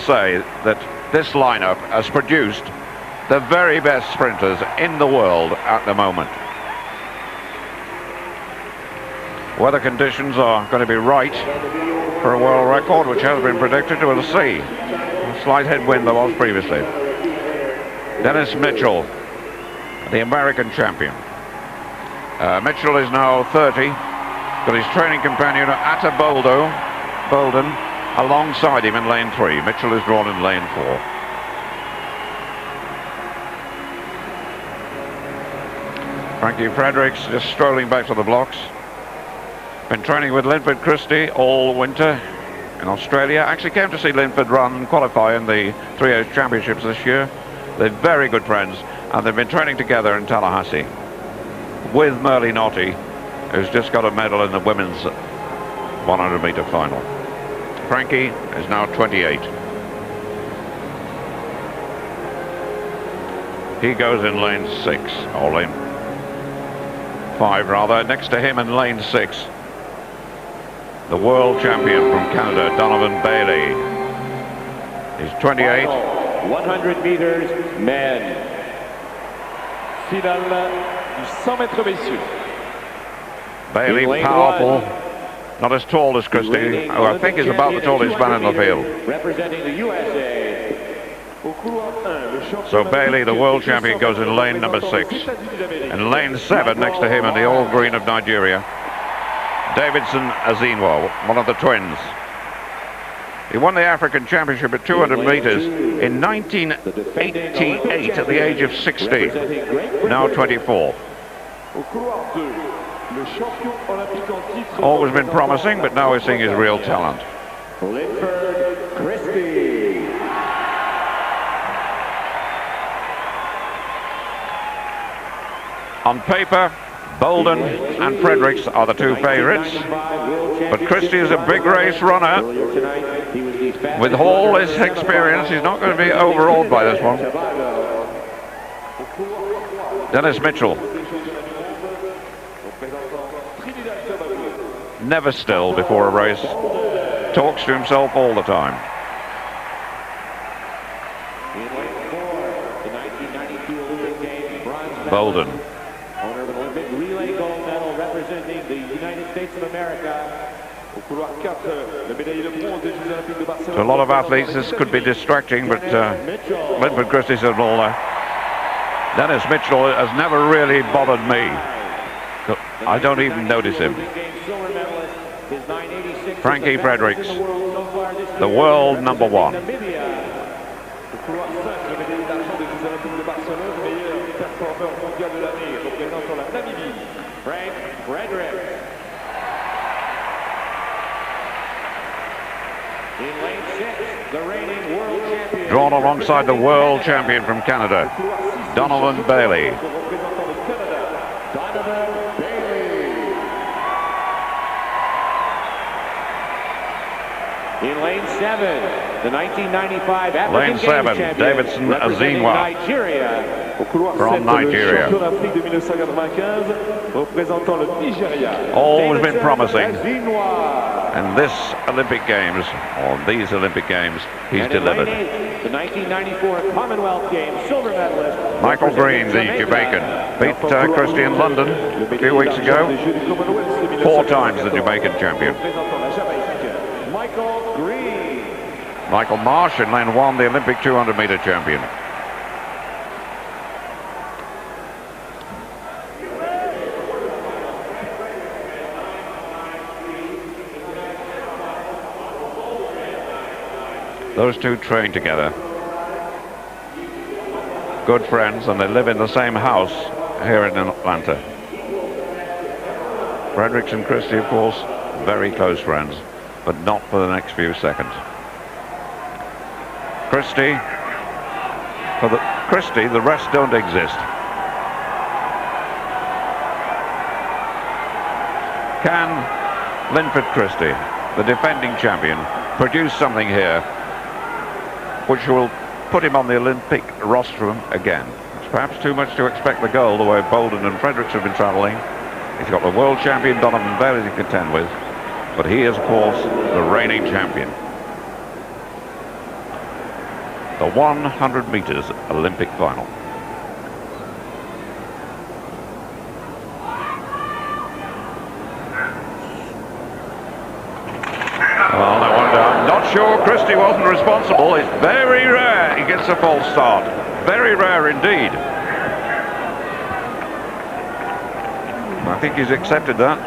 say that this lineup has produced the very best sprinters in the world at the moment. Weather conditions are going to be right for a world record, which has been predicted. We'll see. A slight headwind there was previously. Dennis Mitchell, the American champion. Mitchell is now 30, got his training companion Atta Boldon alongside him in lane 3. Mitchell is drawn in lane 4. Frankie Fredericks just strolling back to the blocks. Been training with Linford Christie all winter in Australia. Actually came to see Linford run and qualify in the 3A Championships this year. They're very good friends, and they've been training together in Tallahassee with Merle Notty, who's just got a medal in the women's 100-meter final. Frankie is now 28. He goes in lane 6, or lane 5 rather. Next to him in lane 6, the world champion from Canada, Donovan Bailey. He's 28. 100 meters men. Finale du 100 mètres messieurs. Bailey, powerful. Not as tall as Christie, who I think is about the tallest man in the field. Representing the USA. So Bailey, the world champion, goes in lane number 6. In lane 7, next to him in the all green of Nigeria, Davidson Azinwa, one of the twins. He won the African Championship at 200 meters in 1988 at the age of 16, now 24. Always been promising, but now we're seeing his real talent. Linford Christie. On paper, Boldon and Fredericks are the two favourites, but Christie is a big race runner. With all his experience, he's not going to be overawed by this one. Dennis Mitchell, never still before a race, talks to himself all the time. Boldon, owner of an Olympic relay gold medal representing the United States of America. To a lot of athletes this could be distracting, but Linford Christie said, well, Dennis Mitchell has never really bothered me. I don't even notice him. Frankie Fredericks, the world number 1. Frank Fredericks. In lane 6, the reigning world champion. Drawn alongside the world champion from Canada, Donovan Bailey. Donovan Bailey. In lane 7, the 1995 African Lane 7, champion, Davidson Azinwa Nigeria. from Nigeria. Always been promising. And this Olympic Games, or these Olympic Games, he's delivered. The 1994 Commonwealth Games silver medalist, Michael Green, the Jamaican, beat Christie in London a few weeks ago. 4 times the Jamaican champion. Michael Green. Michael Marsh in lane 1, the Olympic 200-meter champion. Those two train together. Good friends, and they live in the same house here in Atlanta. Fredericks and Christie, of course, very close friends, but not for the next few seconds. Christie, for Christie, the rest don't exist. Can Linford Christie, the defending champion, produce something here which will put him on the Olympic rostrum again? It's perhaps too much to expect the goal the way Boldon and Fredericks have been travelling. He's got the world champion Donovan Bailey to contend with, but he is, of course, the reigning champion. the 100 meters Olympic final. Well, no wonder. I'm not sure Christie wasn't responsible. It's very rare he gets a false start. Very rare indeed. I think he's accepted that.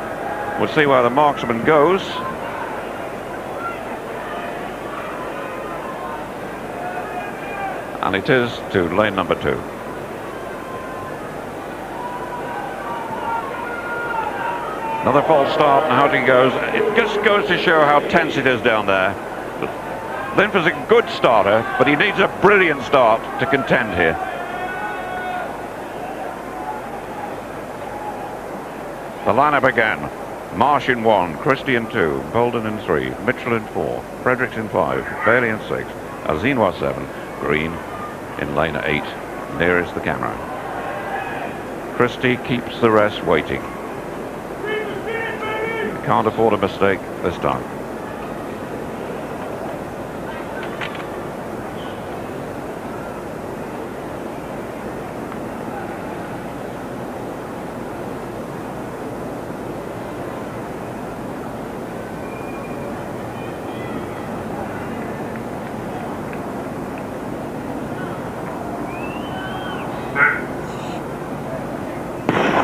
We'll see where the marksman goes. And it is to lane number 2. Another false start, and out he goes. It just goes to show how tense it is down there. Linford's a good starter, but he needs a brilliant start to contend here. The lineup again. Marsh in 1, Christie in 2, Boldon in 3, Mitchell in 4, Fredericks in 5, Bailey in 6, Azinwa 7, Green in lane 8, nearest the camera. Christie keeps the rest waiting. Can't afford a mistake this time.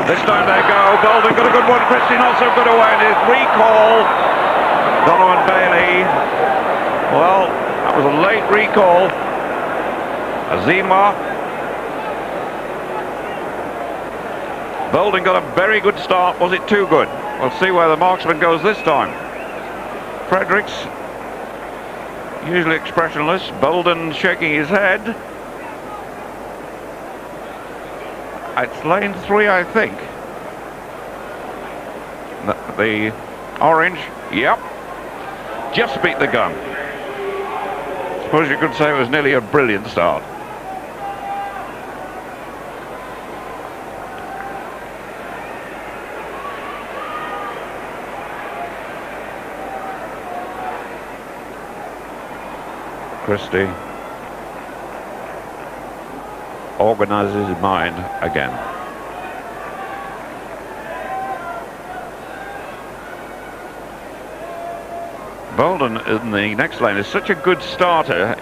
This time they go. Boldon got a good one. Christie not so good away. And his recall. Donovan Bailey. Well, that was a late recall. Azinwa. Boldon got a very good start. Was it too good? We'll see where the marksman goes this time. Fredericks, usually expressionless. Boldon shaking his head. It's lane 3, I think. The orange, yep, just beat the gun. Suppose you could say it was nearly a brilliant start. Christie organizes his mind again. Boldon in the next lane is such a good starter,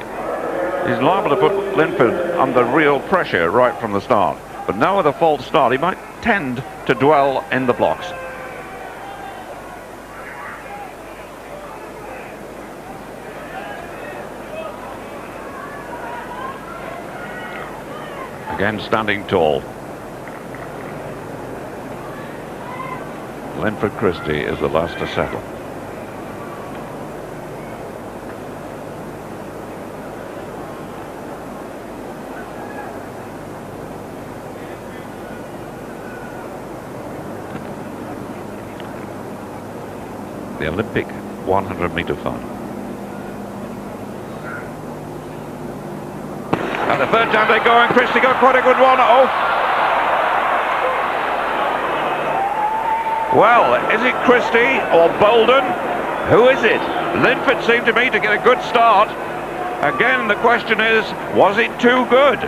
he's liable to put Linford under real pressure right from the start. But now with a false start, he might tend to dwell in the blocks. Again standing tall. Linford Christie is the last to settle. The Olympic 100-meter final. And the third time they're going, Christie got quite a good one. Oh! Well, is it Christie or Boldon? Who is it? Linford seemed to me to get a good start. Again, the question is, was it too good?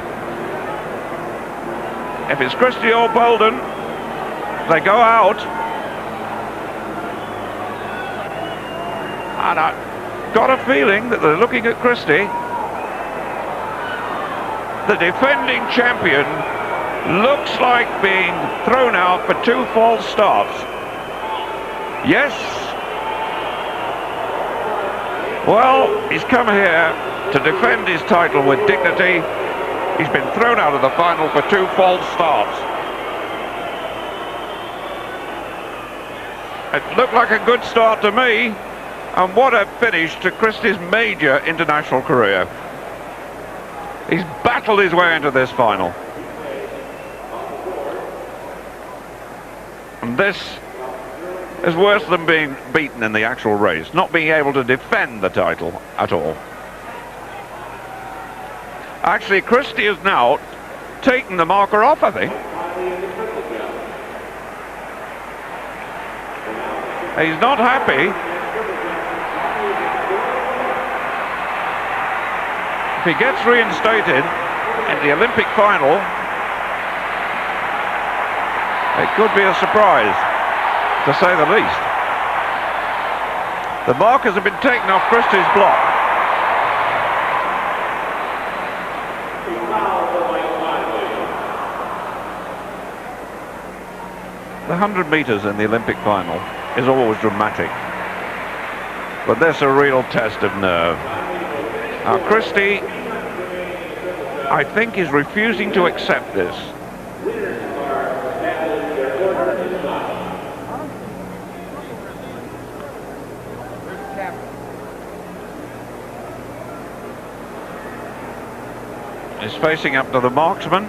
If it's Christie or Boldon, they go out. And I've got a feeling that they're looking at Christie. The defending champion looks like being thrown out for 2 false starts. Yes. Well, he's come here to defend his title with dignity. He's been thrown out of the final for 2 false starts. It looked like a good start to me. And what a finish to Christie's major international career. He's battled his way into this final. And this is worse than being beaten in the actual race, not being able to defend the title at all. Actually, Christie has now taken the marker off, I think. He's not happy. he gets reinstated in the Olympic final, it could be a surprise, to say the least. The markers have been taken off Christie's block. The 100 metres in the Olympic final is always dramatic, but this is a real test of nerve. Now Christie, I think, is refusing to accept this. He's facing up to the marksman.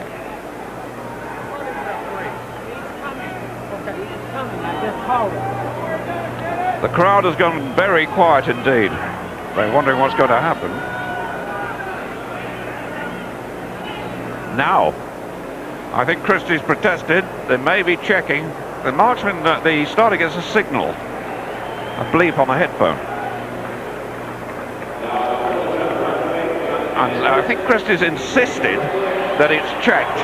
The crowd has gone very quiet indeed. They're wondering what's going to happen. Now, I think Christie's protested. They may be checking. The marksman, the starter gets a signal, a bleep on the headphone. And I think Christie's insisted that it's checked.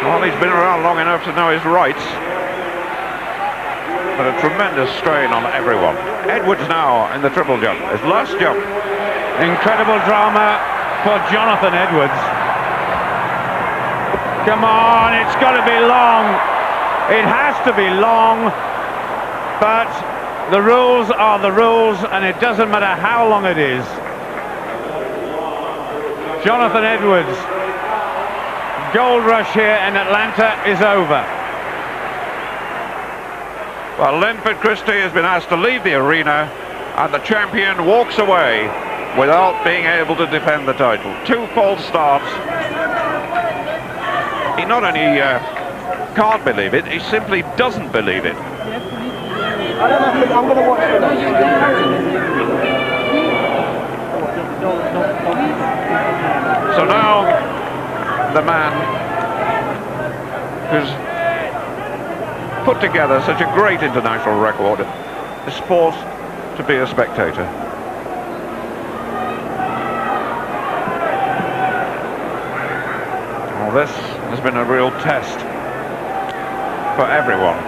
Well, he's been around long enough to know his rights. But a tremendous strain on everyone. Edwards now in the triple jump, his last jump. Incredible drama for Jonathan Edwards. Come on, it's got to be long. It has to be long. But the rules are the rules, and it doesn't matter how long it is. Jonathan Edwards. Gold rush here in Atlanta is over. Well, Linford Christie has been asked to leave the arena, and the champion walks away without being able to defend the title. 2 false starts. He not only can't believe it, he simply doesn't believe it. I'm going to watch it. So now the man who's put together such a great international record is forced to be a spectator. Well, this has been a real test for everyone.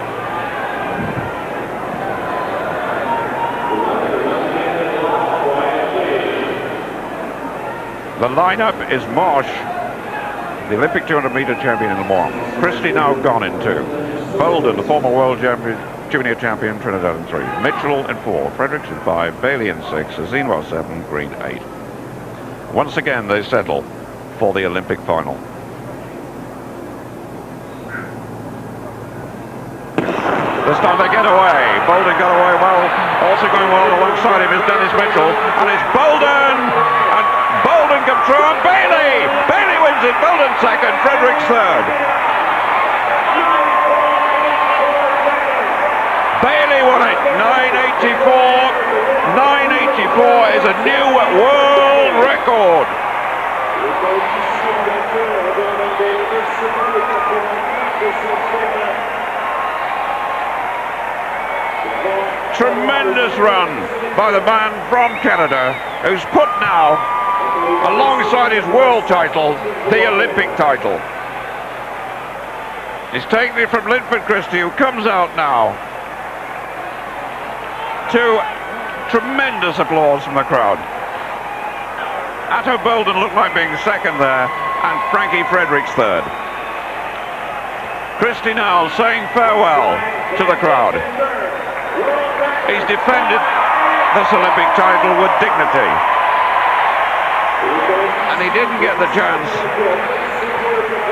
The lineup is Marsh, the Olympic 200-meter champion in Le Mans. Christie now gone in 2. Bolden, the former world junior champion, Trinidad in 3. Mitchell in 4. Fredericks in 5. Bailey in 6. Azinwa 7. Green 8. Once again, they settle for the Olympic final. This time they get away. Bolden got away well. Also going well alongside him is Dennis Mitchell. And it's Bolden! And Bolden comes through, and Bailey! Bailey wins it. Bolden second, Fredericks third. Bailey won it. 9:84. 9:84 is a new world record. Tremendous run by the man from Canada, who's put now, alongside his world title, the Olympic title. He's taken it from Linford Christie, who comes out now to tremendous applause from the crowd. Atto Bolden looked like being second there, and Frankie Fredericks third. Christie now saying farewell to the crowd. He's defended this Olympic title with dignity. And he didn't get the chance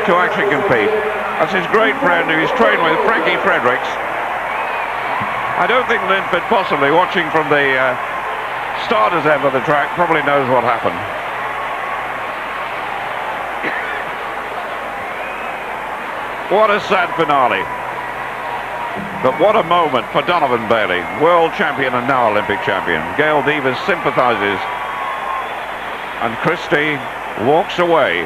to actually compete. That's his great friend who he's trained with, Frankie Fredericks. I don't think Linford, possibly watching from the starter's end of the track, probably knows what happened. What a sad finale. But what a moment for Donovan Bailey, world champion and now Olympic champion. Gail Devers sympathises, and Christie walks away